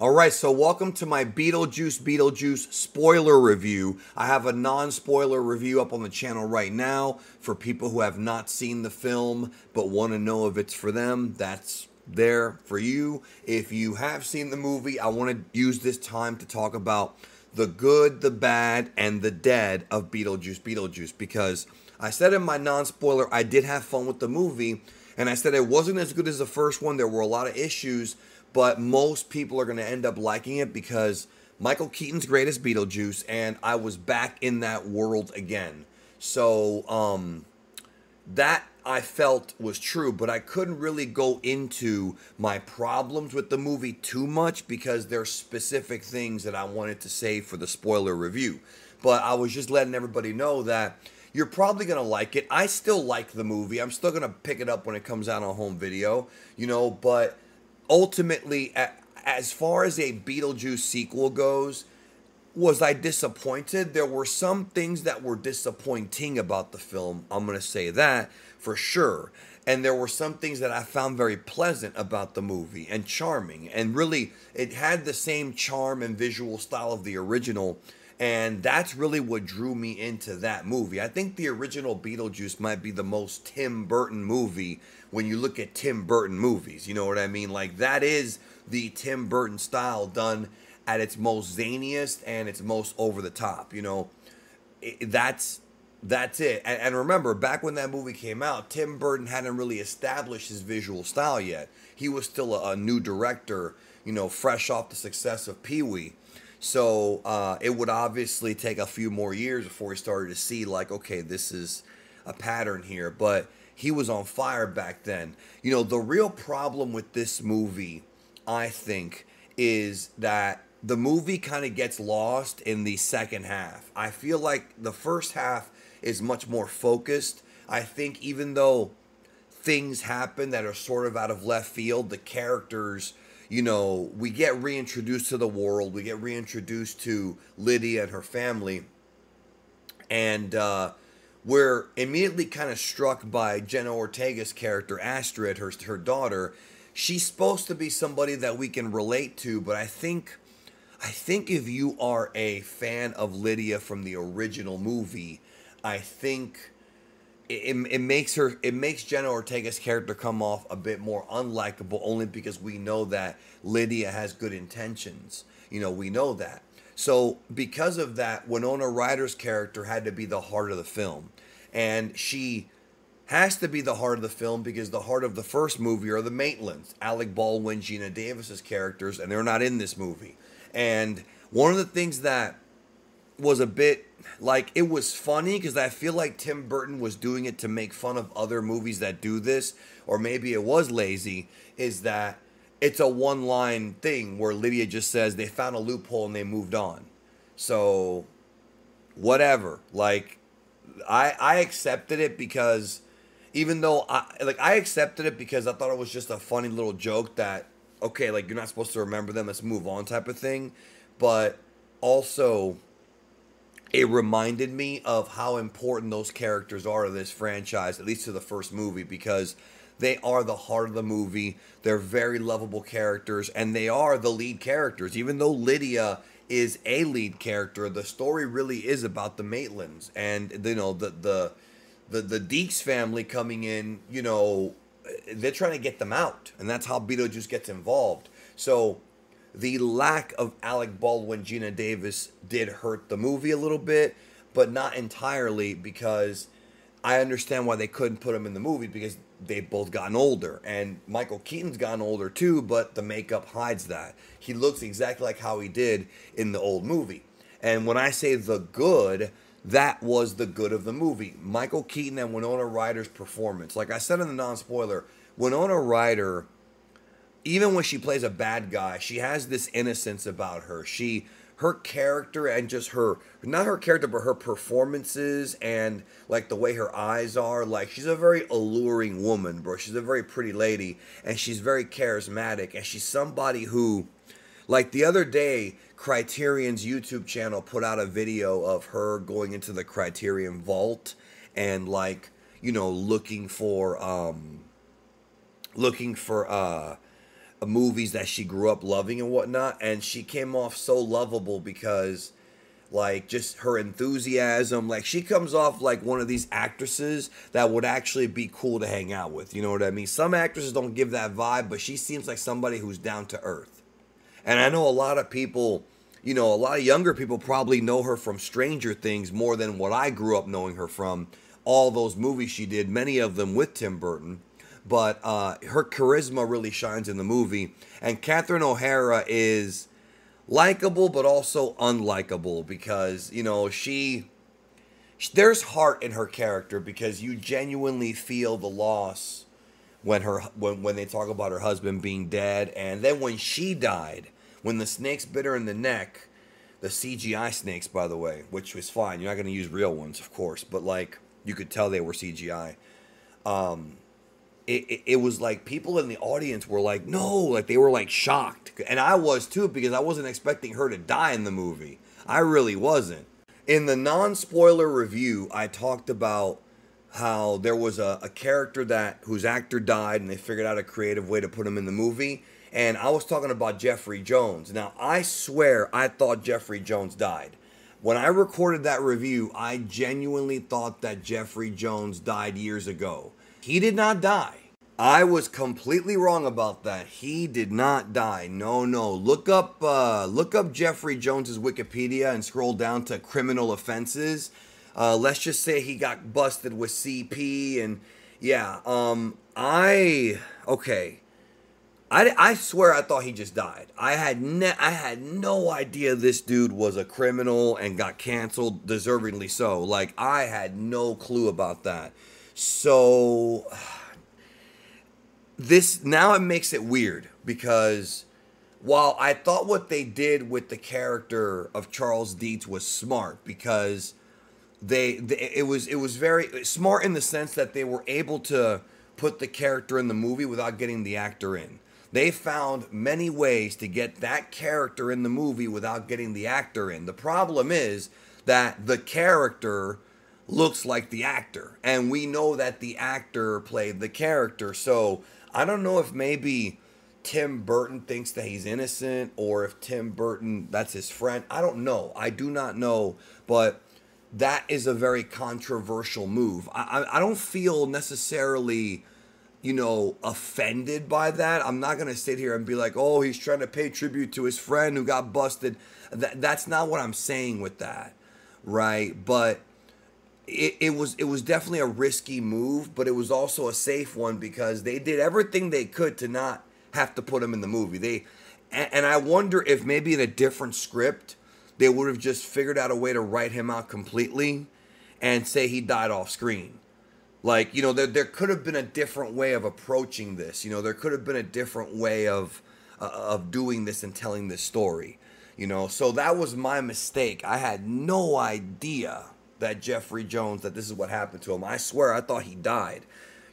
Alright, so welcome to my Beetlejuice spoiler review. I have a non-spoiler review up on the channel right now for people who have not seen the film but want to know if it's for them. That's there for you. If you have seen the movie, I want to use this time to talk about the good, the bad, and the dead of Beetlejuice because I said in my non-spoiler I did have fun with the movie, and I said it wasn't as good as the first one. There were a lot of issues, but most people are going to end up liking it because Michael Keaton's great as Beetlejuice, and I was back in that world again. So that I felt was true, but I couldn't really go into my problems with the movie too much because there's specific things that I wanted to say for the spoiler review. But I was just letting everybody know that you're probably going to like it. I still like the movie. I'm still going to pick it up when it comes out on home video, but ultimately, as far as a Beetlejuice sequel goes, was I disappointed? There were some things that were disappointing about the film. I'm going to say that for sure. And there were some things that I found very pleasant about the movie and charming. And really, it had the same charm and visual style of the original. And that's really what drew me into that movie. I think the original Beetlejuice might be the most Tim Burton movie when you look at Tim Burton movies. You know what I mean? Like, that is the Tim Burton style done at its most zaniest and its most over the top. That's it. And remember, back when that movie came out, Tim Burton hadn't really established his visual style yet. He was still a new director, fresh off the success of Pee-wee. So it would obviously take a few more years before we started to see, like, okay, this is a pattern here. But he was on fire back then. The real problem with this movie, I think, is that the movie kind of gets lost in the second half. I feel like the first half is much more focused. I think even though things happen that are sort of out of left field, the characters, we get reintroduced to the world. We get reintroduced to Lydia and her family. And we're immediately kind of struck by Jenna Ortega's character, Astrid, her daughter. She's supposed to be somebody that we can relate to, but I think if you are a fan of Lydia from the original movie, I think it makes Jenna Ortega's character come off a bit more unlikable, only because we know that Lydia has good intentions. We know that. So because of that, Winona Ryder's character had to be the heart of the film. And she has to be the heart of the film because the heart of the first movie are the Maitlands, Alec Baldwin, Gina Davis's characters, and they're not in this movie. And one of the things that was a bit, like, it was funny because I feel like Tim Burton was doing it to make fun of other movies that do this, or maybe it was lazy, is that it's a one-line thing where Lydia just says they found a loophole and they moved on. So, whatever. Like, I accepted it because, even though, I accepted it because I thought it was just a funny little joke that, okay, like, you're not supposed to remember them, let's move on type of thing. But also, it reminded me of how important those characters are to this franchise, at least to the first movie, because they are the heart of the movie. They're very lovable characters, and they are the lead characters. Even though Lydia is a lead character, the story really is about the Maitlands and the Deeks family coming in. They're trying to get them out, and that's how Beetlejuice gets involved. So the lack of Alec Baldwin, Gina Davis did hurt the movie a little bit, but not entirely, because I understand why they couldn't put him in the movie because they've both gotten older. And Michael Keaton's gotten older too, but the makeup hides that. He looks exactly like how he did in the old movie. And when I say the good, that was the good of the movie. Michael Keaton and Winona Ryder's performance. Like I said in the non-spoiler, Winona Ryder, even when she plays a bad guy, she has this innocence about her. Her character and just not her character, but her performances and like the way her eyes are, like, she's a very alluring woman, bro. She's a very pretty lady, and she's very charismatic, and she's somebody who, like, the other day, Criterion's YouTube channel put out a video of her going into the Criterion vault and, like, looking for movies that she grew up loving and whatnot, and she came off so lovable because like just her enthusiasm, like she comes off like one of these actresses that would actually be cool to hang out with, you know what I mean? Some actresses don't give that vibe, but she seems like somebody who's down to earth. And I know a lot of people, you know, a lot of younger people probably know her from Stranger Things more than what I grew up knowing her from. All those movies she did, many of them with Tim Burton. But her charisma really shines in the movie. And Catherine O'Hara is likable, but also unlikable because, you know, there's heart in her character because you genuinely feel the loss when they talk about her husband being dead, and then when she died, when the snakes bit her in the neck, the CGI snakes, by the way, which was fine. You're not going to use real ones, of course, but like you could tell they were CGI. It was like people in the audience were like, no, like they were like shocked, and I was too because I wasn't expecting her to die in the movie. I really wasn't. In the non-spoiler review, I talked about how there was a character whose actor died and they figured out a creative way to put him in the movie. And I was talking about Jeffrey Jones. Now, I swear I thought Jeffrey Jones died. When I recorded that review, I genuinely thought that Jeffrey Jones died years ago. He did not die. I was completely wrong about that. He did not die. No. Look up Jeffrey Jones's Wikipedia and scroll down to criminal offenses. Let's just say he got busted with CP and yeah. I swear I thought he just died. I had no idea this dude was a criminal and got canceled, deservingly so. Like I had no clue about that. So this now it makes it weird because while I thought what they did with the character of Charles Dietz was smart because it was very smart in the sense that they were able to put the character in the movie without getting the actor in. They found many ways to get that character in the movie without getting the actor in. The problem is that the character looks like the actor, and we know that the actor played the character. So I don't know if maybe Tim Burton thinks that he's innocent or if Tim Burton, that's his friend. I don't know. I do not know, but that is a very controversial move. I don't feel necessarily, you know, offended by that. I'm not going to sit here and be like, oh, he's trying to pay tribute to his friend who got busted. That's not what I'm saying with that, right? But it was definitely a risky move, but it was also a safe one because they did everything they could to not have to put him in the movie. And I wonder if maybe in a different script, they would have just figured out a way to write him out completely and say he died off screen. Like, you know, there could have been a different way of approaching this. You know, there could have been a different way of doing this and telling this story. You know, so that was my mistake. I had no idea that Jeffrey Jones, that this is what happened to him. I swear I thought he died.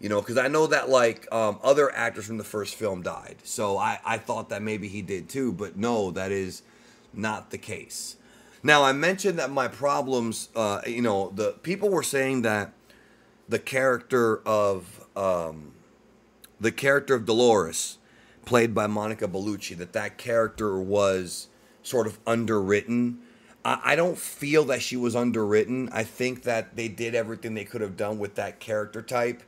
You know, because I know that, like, other actors from the first film died. So I thought that maybe he did too. But no, that is not the case. Now, I mentioned that my problems, you know, the people were saying that the character of Dolores, played by Monica Bellucci, that character was sort of underwritten. I don't feel that she was underwritten. I think that they did everything they could have done with that character type.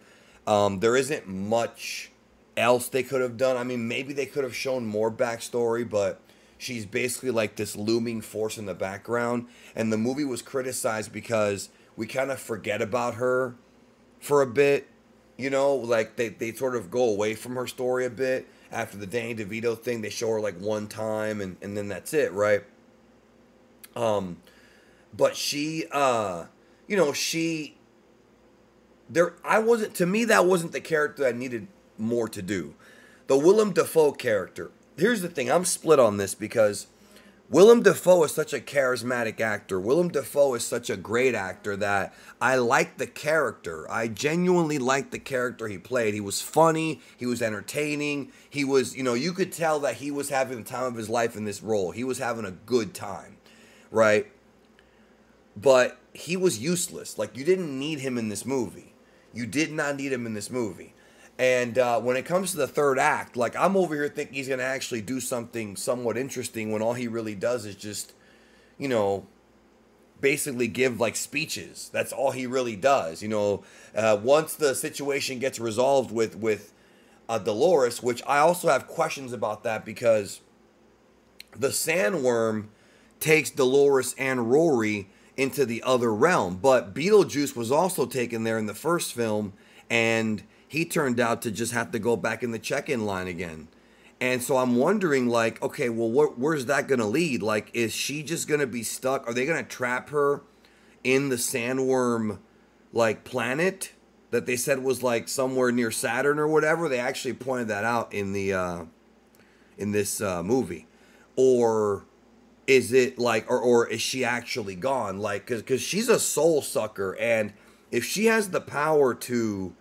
There isn't much else they could have done. I mean, maybe they could have shown more backstory, but she's basically like this looming force in the background. And the movie was criticized because we kind of forget about her for a bit. You know, like they sort of go away from her story a bit. After the Danny DeVito thing, they show her like one time and then that's it, right? But she, you know, to me, that wasn't the character that needed more to do. The Willem Dafoe character, here's the thing, I'm split on this because Willem Dafoe is such a charismatic actor. Willem Dafoe is such a great actor that I like the character. I genuinely liked the character he played. He was funny. He was entertaining. He was, you know, you could tell that he was having the time of his life in this role. He was having a good time, right? But he was useless. Like, you didn't need him in this movie. You did not need him in this movie. And when it comes to the third act, like, I'm over here thinking he's going to actually do something somewhat interesting when all he really does is just, you know, basically give like speeches. That's all he really does. Once the situation gets resolved with Dolores, which I also have questions about that, because the sandworm takes Dolores and Rory into the other realm, but Beetlejuice was also taken there in the first film, and he turned out to just have to go back in the check-in line again. And so I'm wondering, like, okay, well, where's that going to lead? Like, is she just going to be stuck? Are they going to trap her in the sandworm, like, planet that they said was, like, somewhere near Saturn or whatever? They actually pointed that out in this movie. Or is it, like, or is she actually gone? Like, because she's a soul sucker, and if she has the power to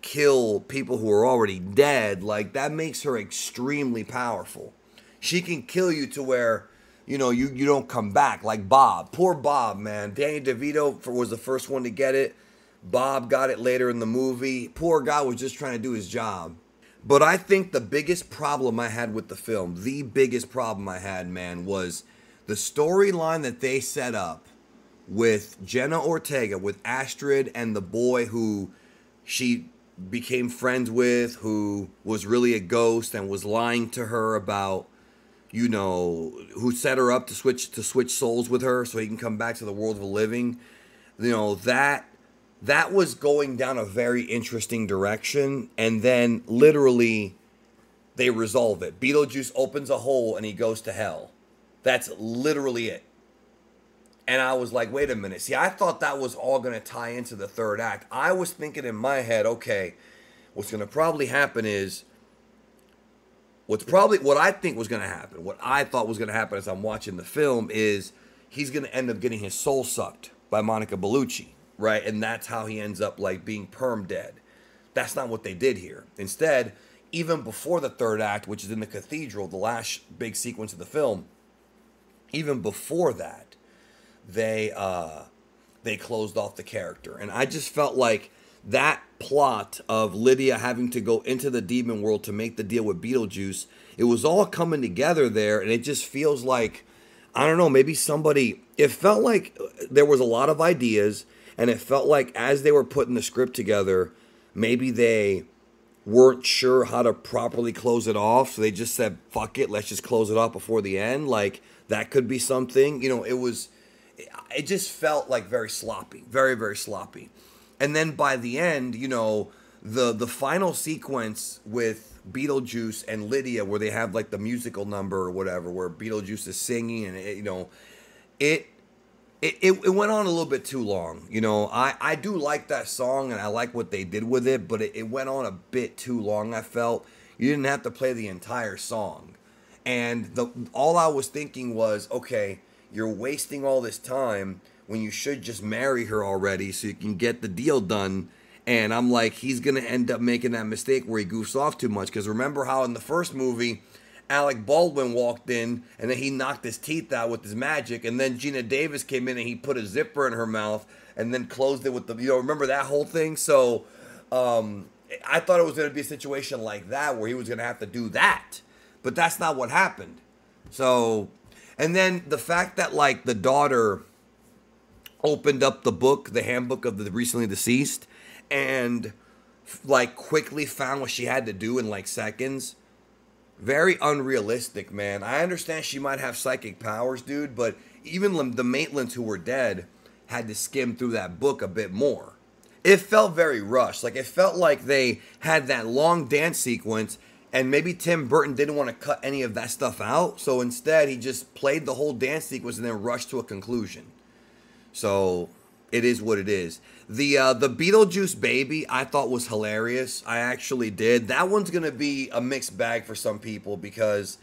kill people who are already dead, like, that makes her extremely powerful. She can kill you to where, you don't come back, like Bob. Poor Bob, man. Danny DeVito was the first one to get it. Bob got it later in the movie. Poor guy was just trying to do his job. But I think the biggest problem I had with the film, the biggest problem I had, man, was the storyline that they set up with Jenna Ortega, with Astrid and the boy who she became friends with, who was really a ghost and was lying to her about, who set her up to switch souls with her so he can come back to the world of the living. That was going down a very interesting direction, and then literally they resolve it. Beetlejuice opens a hole and he goes to hell. That's literally it. And I was like, wait a minute. See, I thought that was all going to tie into the third act. I was thinking in my head, okay, what's going to probably happen is, what I think was going to happen, what I thought was going to happen as I'm watching the film, is he's going to end up getting his soul sucked by Monica Bellucci, right? And that's how he ends up, like, being perm dead. That's not what they did here. Instead, even before the third act, which is in the cathedral, the last big sequence of the film, even before that, they closed off the character. And I just felt like that plot of Lydia having to go into the demon world to make the deal with Beetlejuice, it was all coming together there, and it just feels like, I don't know, maybe it felt like there was a lot of ideas, and it felt like as they were putting the script together, maybe they weren't sure how to properly close it off, so they just said, fuck it, let's just close it off before the end. Like, that could be something. It just felt like very sloppy, very, very sloppy. And then by the end, the final sequence with Beetlejuice and Lydia, where they have like the musical number or whatever, where Beetlejuice is singing, and it went on a little bit too long. I do like that song, and I like what they did with it, but it went on a bit too long. I felt you didn't have to play the entire song. And all I was thinking was, okay, you're wasting all this time when you should just marry her already so you can get the deal done. And I'm like, he's going to end up making that mistake where he goofs off too much. Because remember how in the first movie, Alec Baldwin walked in and then he knocked his teeth out with his magic. And then Gina Davis came in and he put a zipper in her mouth and then closed it with the, remember that whole thing? So I thought it was going to be a situation like that where he was going to have to do that. But that's not what happened. So, and then the fact that, like, the daughter opened up the book, the handbook of the recently deceased, and, like, quickly found what she had to do in, like, seconds. Very unrealistic, man. I understand she might have psychic powers, dude, but even the Maitlands who were dead had to skim through that book a bit more. It felt very rushed. Like, it felt like they had that long dance sequence, and maybe Tim Burton didn't want to cut any of that stuff out. So instead, he just played the whole dance sequence and then rushed to a conclusion. So it is what it is. The Beetlejuice baby I thought was hilarious. I actually did. That one's going to be a mixed bag for some people because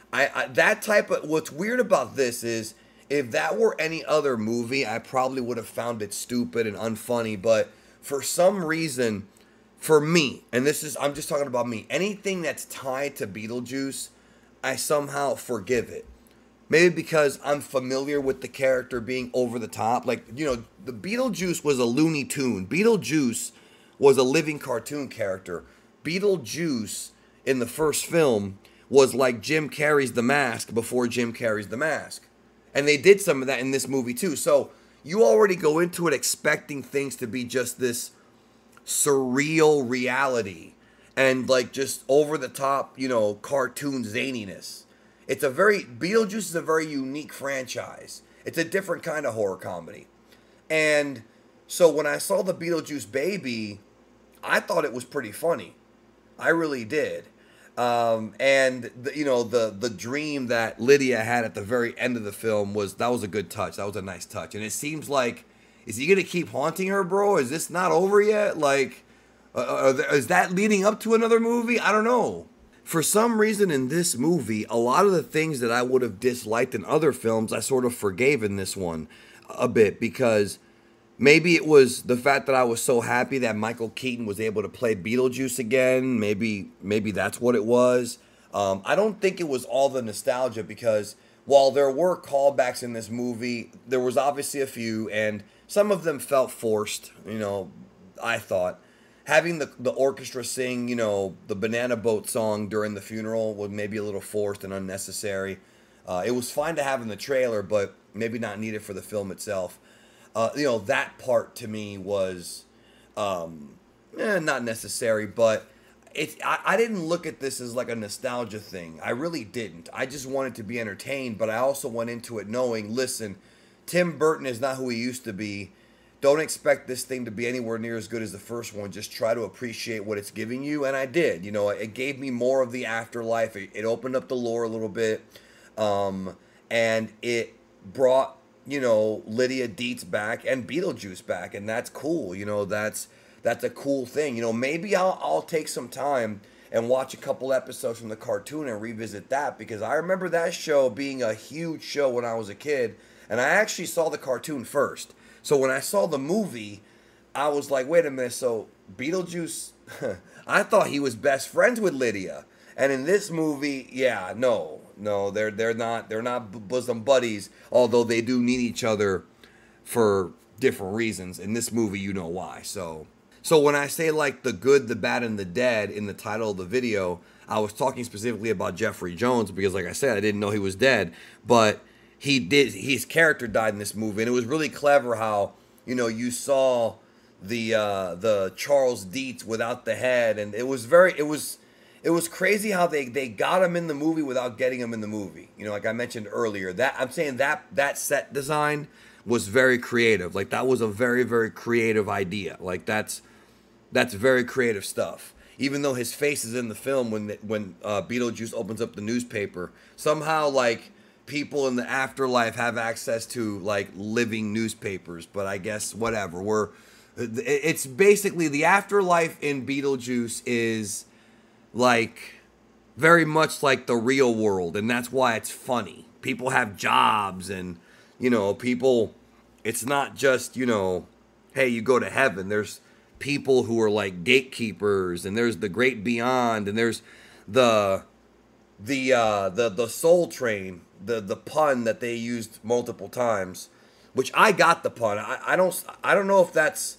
what's weird about this is if that were any other movie, I probably would have found it stupid and unfunny. But for some reason, for me, and I'm just talking about me, anything that's tied to Beetlejuice, I somehow forgive it. Maybe because I'm familiar with the character being over the top. Like, the Beetlejuice was a Looney Tune. Beetlejuice was a living cartoon character. Beetlejuice in the first film was like Jim Carrey's The Mask before Jim Carrey's The Mask. And they did some of that in this movie too. So you already go into it expecting things to be just this surreal reality and like just over the top, you know, cartoon zaniness. Beetlejuice is a very unique franchise. It's a different kind of horror comedy. And so when I saw the Beetlejuice baby, I thought it was pretty funny. I really did. The dream that Lydia had at the very end of the film was a good touch. That was a nice touch. And it seems like, is he gonna keep haunting her, bro? Is this not over yet? Like, is that leading up to another movie? I don't know. For some reason in this movie, a lot of the things that I would have disliked in other films, I sort of forgave in this one a bit, because maybe it was the fact that I was so happy that Michael Keaton was able to play Beetlejuice again. Maybe that's what it was. I don't think it was all the nostalgia, because while there were callbacks in this movie, there was obviously a few, and some of them felt forced, you know, I thought. Having the orchestra sing, you know, the Banana Boat song during the funeral was maybe a little forced and unnecessary. It was fine to have in the trailer, but maybe not needed for the film itself. That part to me was not necessary, but I didn't look at this as like a nostalgia thing. I really didn't. I just wanted to be entertained, but I also went into it knowing, listen, Tim Burton is not who he used to be. Don't expect this thing to be anywhere near as good as the first one. Just try to appreciate what it's giving you, and I did. You know, it gave me more of the afterlife. It opened up the lore a little bit, and it brought, you know, Lydia Deetz back and Beetlejuice back, and that's cool. You know, that's a cool thing. You know, maybe I'll take some time and watch a couple episodes from the cartoon and revisit that, because I remember that show being a huge show when I was a kid, and I actually saw the cartoon first. So when I saw the movie, I was like, wait a minute, so Beetlejuice, I thought he was best friends with Lydia. And in this movie, yeah, no, they're not bosom buddies, although they do need each other for different reasons. In this movie, you know why. So when I say like the good, the bad, and the dead in the title of the video, I was talking specifically about Jeffrey Jones, because like I said, I didn't know he was dead, but his character died in this movie, and it was really clever how, you know, you saw the Charles Dietz without the head, and it was crazy how they got him in the movie without getting him in the movie. You know, like I mentioned earlier, that I'm saying that set design was very creative. Like that was a very, very creative idea. Like that's very creative stuff. Even though his face is in the film when Beetlejuice opens up the newspaper, somehow like people in the afterlife have access to like living newspapers, but I guess whatever. It's basically the afterlife in Beetlejuice is like very much like the real world, and that's why it's funny. People have jobs, and you know, it's not just, you know, hey, you go to heaven. There's people who are like gatekeepers, and there's the great beyond, and there's the soul train, the pun that they used multiple times, which I got the pun. I don't know if that's,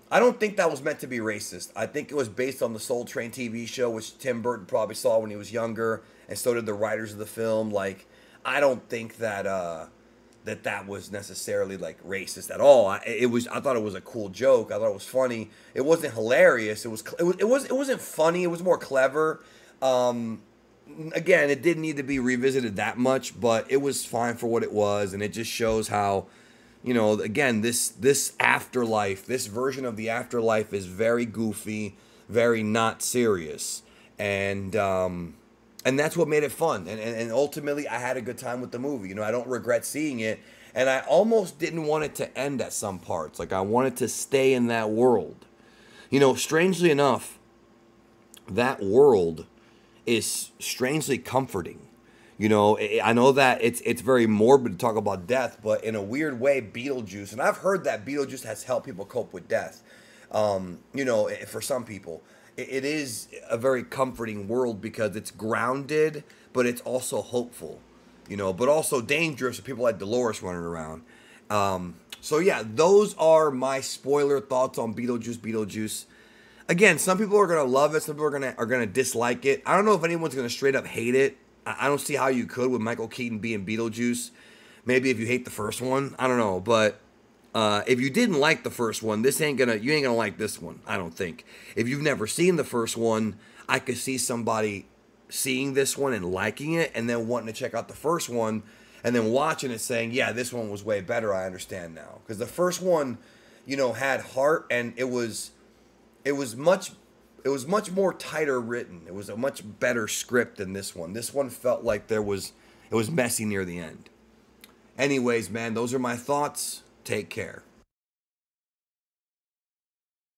I don't think that was meant to be racist. I think it was based on the Soul Train TV show, which Tim Burton probably saw when he was younger, and so did the writers of the film. Like, I don't think that that was necessarily like racist at all. I thought it was a cool joke. I thought it was funny. It wasn't hilarious. It wasn't funny. It was more clever. Again, it didn't need to be revisited that much, but it was fine for what it was, and it just shows how, you know, again, this afterlife, this version of the afterlife is very goofy, very not serious, and that's what made it fun, and ultimately I had a good time with the movie. You know, I don't regret seeing it, and I almost didn't want it to end at some parts. Like, I wanted to stay in that world. You know, strangely enough, that world is strangely comforting. You know, I know that it's very morbid to talk about death, but in a weird way, Beetlejuice, and I've heard that Beetlejuice has helped people cope with death. You know, for some people, it is a very comforting world because it's grounded, but it's also hopeful, you know, but also dangerous for people like Dolores running around. So yeah, those are my spoiler thoughts on Beetlejuice Beetlejuice. Again, some people are gonna love it. Some people are gonna dislike it. I don't know if anyone's gonna straight up hate it. I don't see how you could with Michael Keaton being Beetlejuice. Maybe if you hate the first one, I don't know. But if you didn't like the first one, you ain't gonna like this one. I don't think. If you've never seen the first one, I could see somebody seeing this one and liking it, and then wanting to check out the first one, and then watching it saying, "Yeah, this one was way better. I understand now." Because the first one, had heart, and it was much more tighter written. It was a much better script than this one. This one felt like it was messy near the end. Anyways, man, those are my thoughts. Take care.